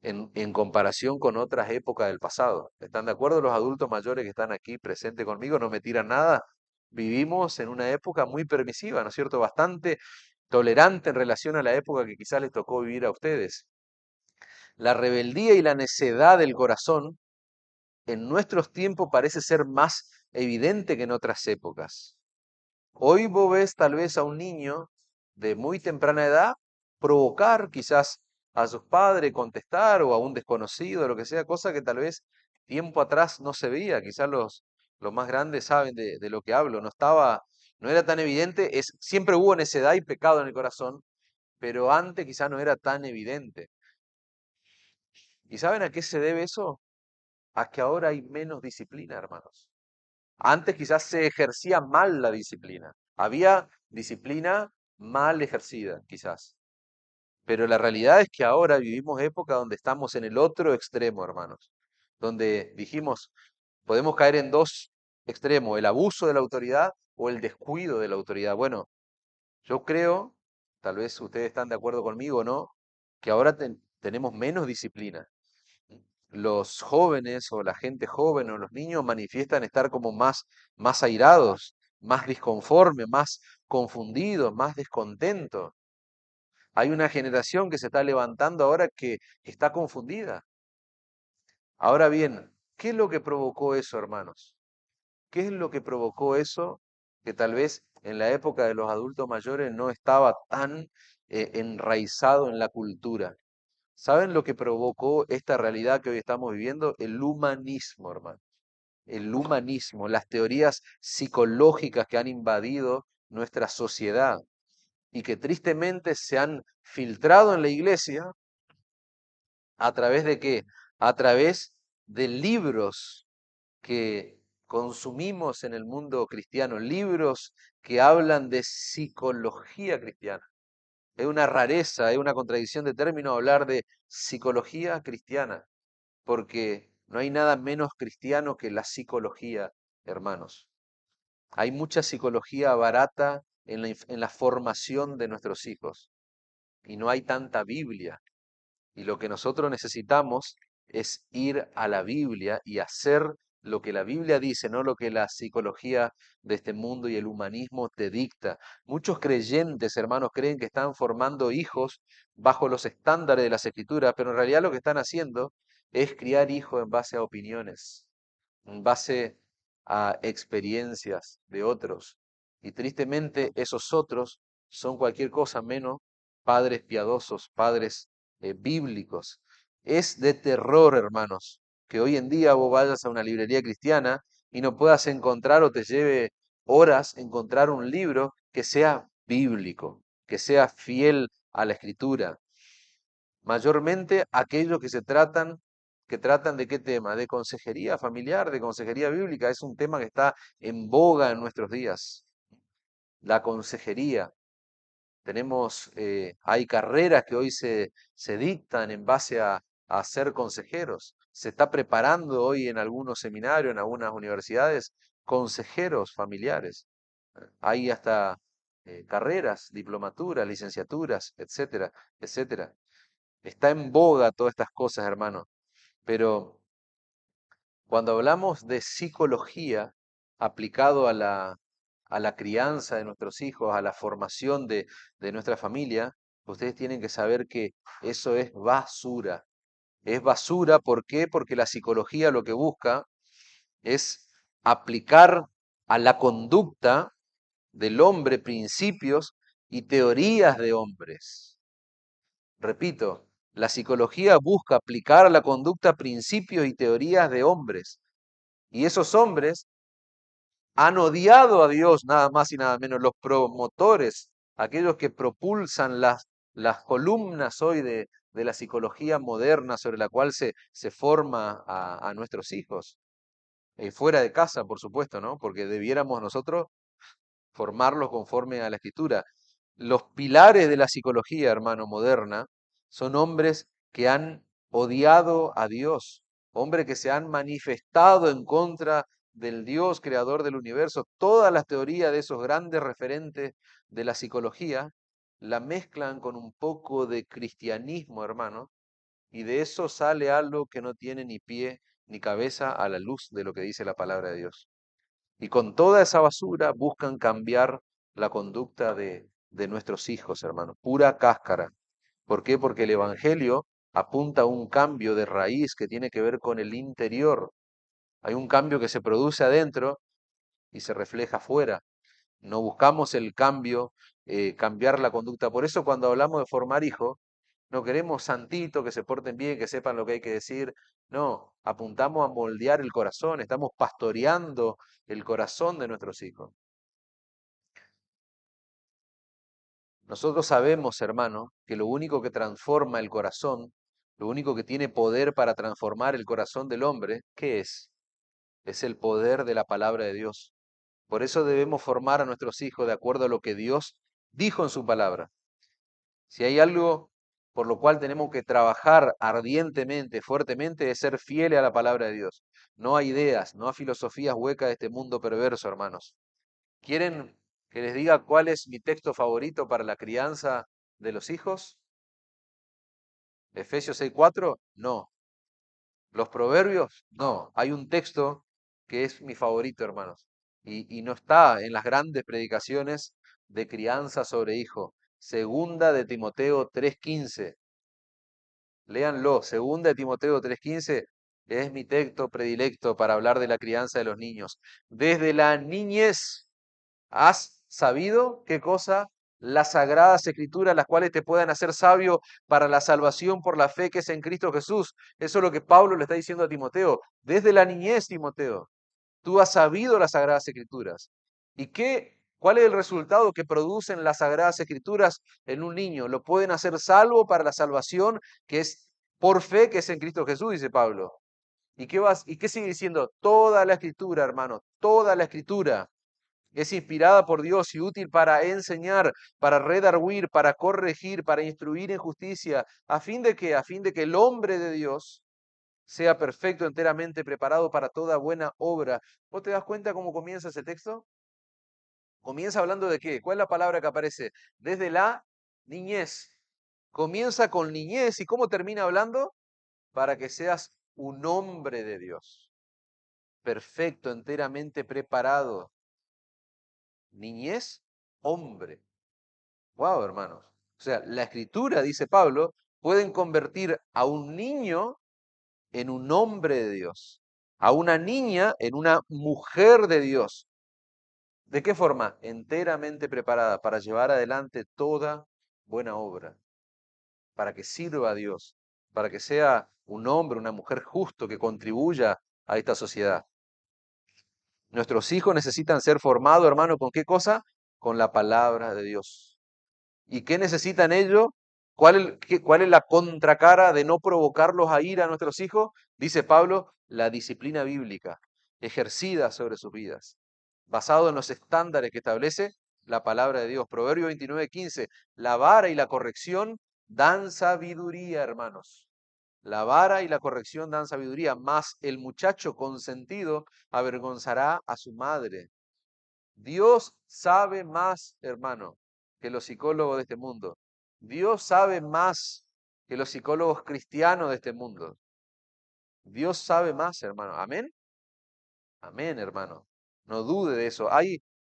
en comparación con otras épocas del pasado. ¿Están de acuerdo los adultos mayores que están aquí presentes conmigo? No me tiran nada. Vivimos en una época muy permisiva, ¿no es cierto? Bastante tolerante en relación a la época que quizás les tocó vivir a ustedes. La rebeldía y la necedad del corazón en nuestros tiempos parece ser más evidente que en otras épocas. Hoy vos ves tal vez a un niño de muy temprana edad provocar quizás a sus padres, contestar o a un desconocido, lo que sea, cosa que tal vez tiempo atrás no se veía. Quizás los más grandes saben de lo que hablo. No era tan evidente, siempre hubo necedad y pecado en el corazón, pero antes quizás no era tan evidente. ¿Y saben a qué se debe eso? A que ahora hay menos disciplina, hermanos. Antes quizás se ejercía mal la disciplina. Había disciplina mal ejercida, quizás. Pero la realidad es que ahora vivimos época donde estamos en el otro extremo, hermanos. Donde dijimos, podemos caer en dos extremos, el abuso de la autoridad o el descuido de la autoridad. Bueno, yo creo, tal vez ustedes están de acuerdo conmigo o no, que ahora tenemos menos disciplina. Los jóvenes o la gente joven o los niños manifiestan estar como más airados, más disconformes, más confundidos, más descontentos. Hay una generación que se está levantando ahora que está confundida. Ahora bien, ¿qué es lo que provocó eso, hermanos? ¿Qué es lo que provocó eso que tal vez en la época de los adultos mayores no estaba tan enraizado en la cultura? ¿Saben lo que provocó esta realidad que hoy estamos viviendo? El humanismo, hermano. El humanismo, las teorías psicológicas que han invadido nuestra sociedad y que tristemente se han filtrado en la iglesia a través de qué? A través de libros que consumimos en el mundo cristiano, libros que hablan de psicología cristiana. Es una rareza, es una contradicción de términos hablar de psicología cristiana, porque no hay nada menos cristiano que la psicología, hermanos. Hay mucha psicología barata en la formación de nuestros hijos y no hay tanta Biblia. Y lo que nosotros necesitamos es ir a la Biblia y hacer lo que la Biblia dice, no lo que la psicología de este mundo y el humanismo te dicta. Muchos creyentes, hermanos, creen que están formando hijos bajo los estándares de las escrituras, pero en realidad lo que están haciendo es criar hijos en base a opiniones, en base a experiencias de otros. Y tristemente esos otros son cualquier cosa menos padres piadosos, padres bíblicos. Es de terror, hermanos, que hoy en día vos vayas a una librería cristiana y no puedas encontrar o te lleve horas encontrar un libro que sea bíblico, que sea fiel a la escritura. Mayormente aquellos que tratan de qué tema, de consejería familiar, de consejería bíblica, es un tema que está en boga en nuestros días. La consejería. Hay carreras que hoy se dictan en base a ser consejeros. Se está preparando hoy en algunos seminarios, en algunas universidades, consejeros familiares. Hay hasta carreras, diplomaturas, licenciaturas, etcétera, etcétera. Está en boga todas estas cosas, hermano. Pero cuando hablamos de psicología aplicado a la crianza de nuestros hijos, a la formación de nuestra familia, ustedes tienen que saber que eso es basura. Es basura, ¿por qué? Porque la psicología lo que busca es aplicar a la conducta del hombre principios y teorías de hombres. Repito, la psicología busca aplicar a la conducta principios y teorías de hombres. Y esos hombres han odiado a Dios, nada más y nada menos, los promotores, aquellos que propulsan las columnas hoy de la psicología moderna sobre la cual se forma a nuestros hijos. Fuera de casa, por supuesto, ¿no? Porque debiéramos nosotros formarlos conforme a la escritura. Los pilares de la psicología, hermano, moderna, son hombres que han odiado a Dios, hombres que se han manifestado en contra del Dios creador del universo. Todas las teorías de esos grandes referentes de la psicología la mezclan con un poco de cristianismo, hermano, y de eso sale algo que no tiene ni pie ni cabeza a la luz de lo que dice la palabra de Dios. Y con toda esa basura buscan cambiar la conducta de nuestros hijos, hermanos. Pura cáscara. ¿Por qué? Porque el Evangelio apunta a un cambio de raíz que tiene que ver con el interior. Hay un cambio que se produce adentro y se refleja afuera. No buscamos el cambio, cambiar la conducta. Por eso cuando hablamos de formar hijos, no queremos santitos que se porten bien, que sepan lo que hay que decir. No, apuntamos a moldear el corazón, estamos pastoreando el corazón de nuestros hijos. Nosotros sabemos, hermano, que lo único que transforma el corazón, lo único que tiene poder para transformar el corazón del hombre, ¿qué es? Es el poder de la palabra de Dios. Por eso debemos formar a nuestros hijos de acuerdo a lo que Dios dijo en su palabra. Si hay algo por lo cual tenemos que trabajar ardientemente, fuertemente, es ser fieles a la palabra de Dios. No a ideas, no a filosofías huecas de este mundo perverso, hermanos. ¿Quieren que les diga cuál es mi texto favorito para la crianza de los hijos? ¿Efesios 6:4? No. ¿Los proverbios? No. Hay un texto que es mi favorito, hermanos. Y no está en las grandes predicaciones de crianza sobre hijo. Segunda de Timoteo 3:15. Léanlo, segunda de Timoteo 3:15 es mi texto predilecto para hablar de la crianza de los niños. Desde la niñez has sabido, ¿qué cosa? Las sagradas escrituras, las cuales te puedan hacer sabio para la salvación por la fe que es en Cristo Jesús. Eso es lo que Pablo le está diciendo a Timoteo. Desde la niñez, Timoteo, tú has sabido las sagradas escrituras. ¿Y cuál es el resultado que producen las sagradas escrituras en un niño? Lo pueden hacer salvo para la salvación que es por fe que es en Cristo Jesús, dice Pablo. ¿Y qué sigue diciendo? Toda la escritura, hermano, toda la escritura es inspirada por Dios y útil para enseñar, para redarguir, para corregir, para instruir en justicia, ¿a fin de qué? A fin de que el hombre de Dios sea perfecto, enteramente preparado para toda buena obra. ¿Vos te das cuenta cómo comienza ese texto? Comienza hablando de qué. ¿Cuál es la palabra que aparece? Desde la niñez. Comienza con niñez. ¿Y cómo termina hablando? Para que seas un hombre de Dios. Perfecto, enteramente preparado. Niñez, hombre. Wow, hermanos. O sea, la escritura, dice Pablo, pueden convertir a un niño en un hombre de Dios, a una niña en una mujer de Dios. ¿De qué forma? Enteramente preparada para llevar adelante toda buena obra, para que sirva a Dios, para que sea un hombre, una mujer justo que contribuya a esta sociedad. Nuestros hijos necesitan ser formados, hermano, ¿con qué cosa? Con la palabra de Dios. ¿Y qué necesitan ellos? ¿Cuál es la contracara de no provocarlos a ir a nuestros hijos? Dice Pablo, la disciplina bíblica, ejercida sobre sus vidas, basado en los estándares que establece la palabra de Dios. Proverbio 29:15, la vara y la corrección dan sabiduría, hermanos. La vara y la corrección dan sabiduría, mas el muchacho consentido avergonzará a su madre. Dios sabe más, hermano, que los psicólogos de este mundo. Dios sabe más que los psicólogos cristianos de este mundo. Dios sabe más, hermano. Amén. Amén, hermano. No dude de eso.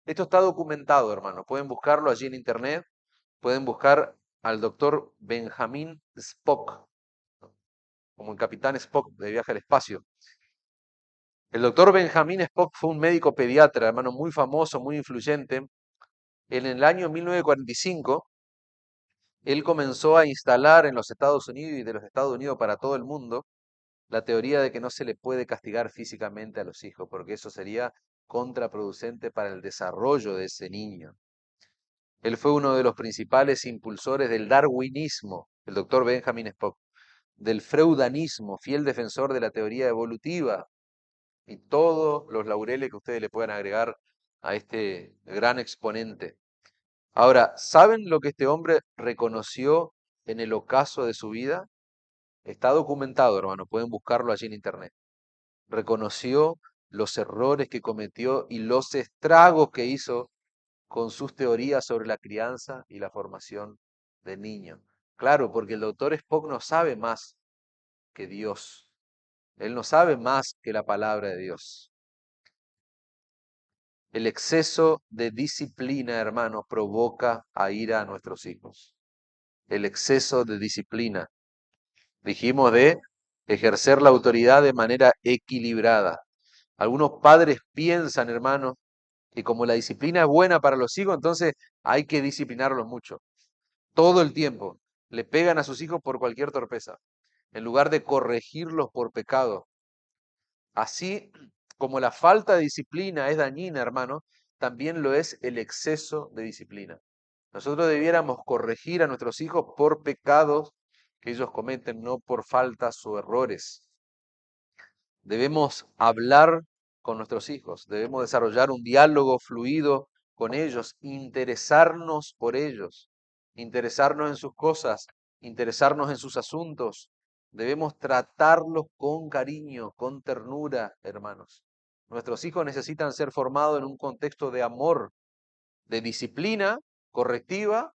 Esto está documentado, hermano. Pueden buscarlo allí en internet. Pueden buscar al doctor Benjamin Spock, como el capitán Spock de Viaje al Espacio. El doctor Benjamin Spock fue un médico pediatra, hermano, muy famoso, muy influyente. En el año 1945, él comenzó a instalar en los Estados Unidos y de los Estados Unidos para todo el mundo la teoría de que no se le puede castigar físicamente a los hijos, porque eso sería contraproducente para el desarrollo de ese niño. Él fue uno de los principales impulsores del darwinismo, el doctor Benjamin Spock, del freudanismo, fiel defensor de la teoría evolutiva y todos los laureles que ustedes le puedan agregar a este gran exponente. Ahora, ¿saben lo que este hombre reconoció en el ocaso de su vida? Está documentado, hermano, pueden buscarlo allí en internet. Reconoció los errores que cometió y los estragos que hizo con sus teorías sobre la crianza y la formación del niño. Claro, porque el doctor Spock no sabe más que Dios. Él no sabe más que la palabra de Dios. El exceso de disciplina, hermano, provoca a ira a nuestros hijos. El exceso de disciplina. Dijimos de ejercer la autoridad de manera equilibrada. Algunos padres piensan, hermano, que como la disciplina es buena para los hijos, entonces hay que disciplinarlos mucho. Todo el tiempo le pegan a sus hijos por cualquier torpeza, en lugar de corregirlos por pecado. Así como la falta de disciplina es dañina, hermano, también lo es el exceso de disciplina. Nosotros debiéramos corregir a nuestros hijos por pecados que ellos cometen, no por faltas o errores. Debemos hablar con nuestros hijos, debemos desarrollar un diálogo fluido con ellos, interesarnos por ellos, interesarnos en sus cosas, interesarnos en sus asuntos. Debemos tratarlos con cariño, con ternura, hermanos. Nuestros hijos necesitan ser formados en un contexto de amor, de disciplina correctiva,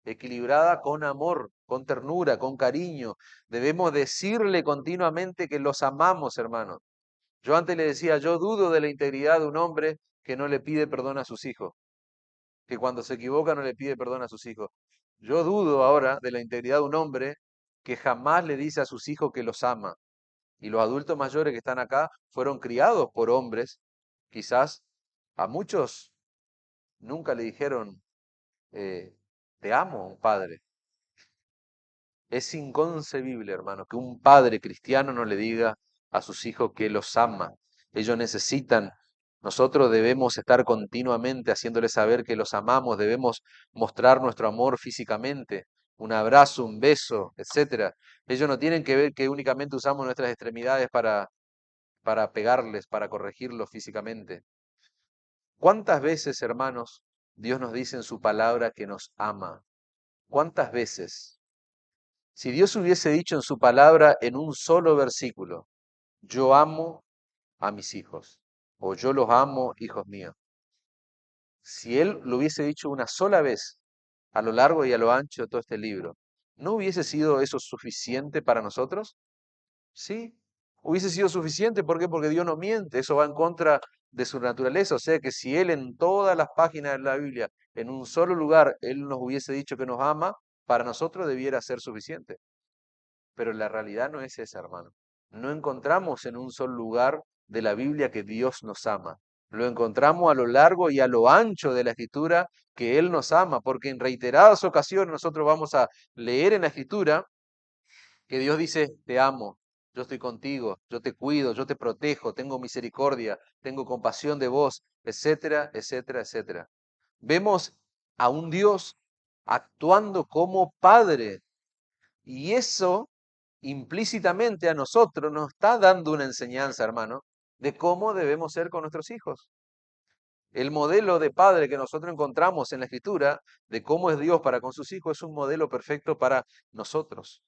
equilibrada con amor, con ternura, con cariño. Debemos decirle continuamente que los amamos, hermanos. Yo antes le decía, yo dudo de la integridad de un hombre que no le pide perdón a sus hijos, que cuando se equivoca no le pide perdón a sus hijos. Yo dudo ahora de la integridad de un hombre que jamás le dice a sus hijos que los ama. Y los adultos mayores que están acá fueron criados por hombres, quizás a muchos nunca le dijeron, te amo, padre. Es inconcebible, hermano, que un padre cristiano no le diga a sus hijos que los ama. Ellos necesitan, nosotros debemos estar continuamente haciéndoles saber que los amamos, debemos mostrar nuestro amor físicamente, un abrazo, un beso, etcétera. Ellos no tienen que ver que únicamente usamos nuestras extremidades para pegarles, para corregirlos físicamente. ¿Cuántas veces, hermanos, Dios nos dice en su palabra que nos ama? ¿Cuántas veces? Si Dios hubiese dicho en su palabra en un solo versículo, yo amo a mis hijos, o yo los amo, hijos míos, si Él lo hubiese dicho una sola vez a lo largo y a lo ancho de todo este libro, ¿no hubiese sido eso suficiente para nosotros? Sí, hubiese sido suficiente. ¿Por qué? Porque Dios no miente, eso va en contra de su naturaleza. O sea que si Él en todas las páginas de la Biblia, en un solo lugar, Él nos hubiese dicho que nos ama, para nosotros debiera ser suficiente. Pero la realidad no es esa, hermano. No encontramos en un solo lugar de la Biblia que Dios nos ama. Lo encontramos a lo largo y a lo ancho de la Escritura que Él nos ama, porque en reiteradas ocasiones nosotros vamos a leer en la Escritura que Dios dice, te amo, yo estoy contigo, yo te cuido, yo te protejo, tengo misericordia, tengo compasión de vos, etcétera, etcétera, etcétera. Vemos a un Dios actuando como Padre y eso implícitamente a nosotros nos está dando una enseñanza, hermano, de cómo debemos ser con nuestros hijos. El modelo de padre que nosotros encontramos en la Escritura, de cómo es Dios para con sus hijos, es un modelo perfecto para nosotros.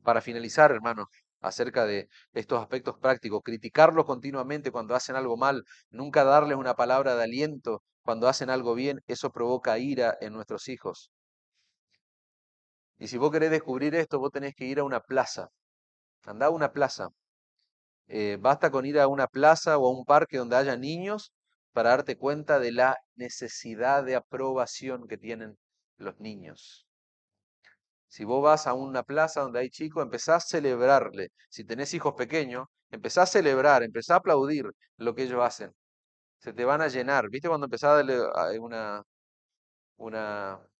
Para finalizar, hermano, acerca de estos aspectos prácticos, criticarlos continuamente cuando hacen algo mal, nunca darles una palabra de aliento cuando hacen algo bien, eso provoca ira en nuestros hijos. Y si vos querés descubrir esto, vos tenés que ir a una plaza. Andá a una plaza. Basta con ir a una plaza o a un parque donde haya niños para darte cuenta de la necesidad de aprobación que tienen los niños. Si vos vas a una plaza donde hay chicos, empezá a celebrarle. Si tenés hijos pequeños, empezá a celebrar, empezá a aplaudir lo que ellos hacen. se te van a llenar. ¿Viste cuando empezás a darle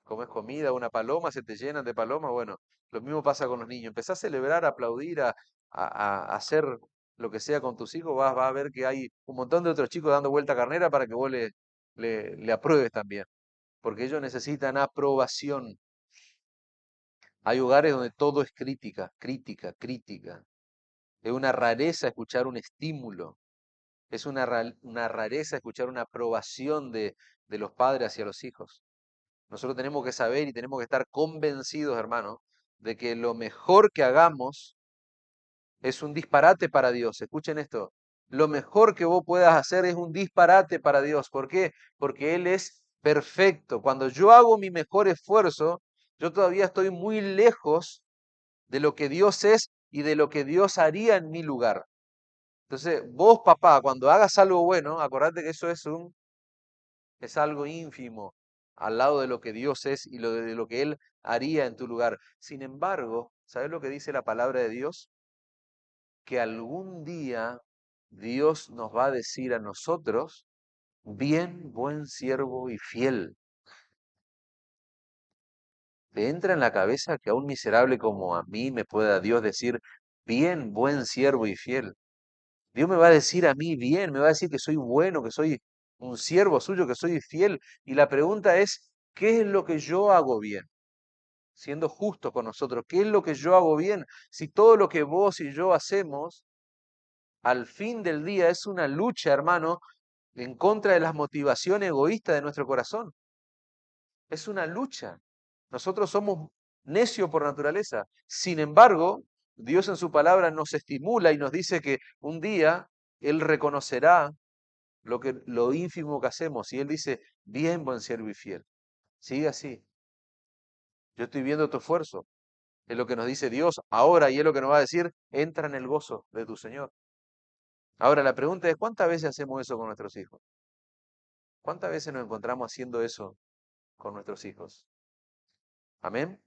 comes comida, una paloma, se te llenan de palomas? Bueno, lo mismo pasa con los niños. Empezás a celebrar, a aplaudir, a hacer lo que sea con tus hijos, vas a ver que hay un montón de otros chicos dando vuelta carnera para que vos le apruebes también, porque ellos necesitan aprobación. Hay hogares donde todo es crítica, crítica, crítica. Es una rareza escuchar un estímulo. Es una rareza escuchar una aprobación de los padres hacia los hijos. Nosotros tenemos que saber y tenemos que estar convencidos, hermano, de que lo mejor que hagamos es un disparate para Dios. Escuchen esto. Lo mejor que vos puedas hacer es un disparate para Dios. ¿Por qué? Porque Él es perfecto. Cuando yo hago mi mejor esfuerzo, yo todavía estoy muy lejos de lo que Dios es y de lo que Dios haría en mi lugar. Entonces, vos, papá, cuando hagas algo bueno, acordate que eso es algo ínfimo al lado de lo que Dios es y de lo que Él haría en tu lugar. Sin embargo, ¿sabes lo que dice la palabra de Dios? Que algún día Dios nos va a decir a nosotros, bien, buen siervo y fiel. ¿Te entra en la cabeza que a un miserable como a mí me pueda Dios decir, bien, buen siervo y fiel? Dios me va a decir a mí bien, me va a decir que soy bueno, que soy un siervo suyo, que soy fiel. Y la pregunta es, ¿qué es lo que yo hago bien? Siendo justo con nosotros, ¿qué es lo que yo hago bien? Si todo lo que vos y yo hacemos, al fin del día es una lucha, hermano, en contra de las motivaciones egoístas de nuestro corazón. Es una lucha. Nosotros somos necios por naturaleza. Sin embargo, Dios en su palabra nos estimula y nos dice que un día Él reconocerá lo ínfimo que hacemos. Y Él dice, bien, buen siervo y fiel. Sigue así. Yo estoy viendo tu esfuerzo. Es lo que nos dice Dios ahora y es lo que nos va a decir, entra en el gozo de tu Señor. Ahora la pregunta es, ¿cuántas veces hacemos eso con nuestros hijos? ¿Cuántas veces nos encontramos haciendo eso con nuestros hijos? Amén.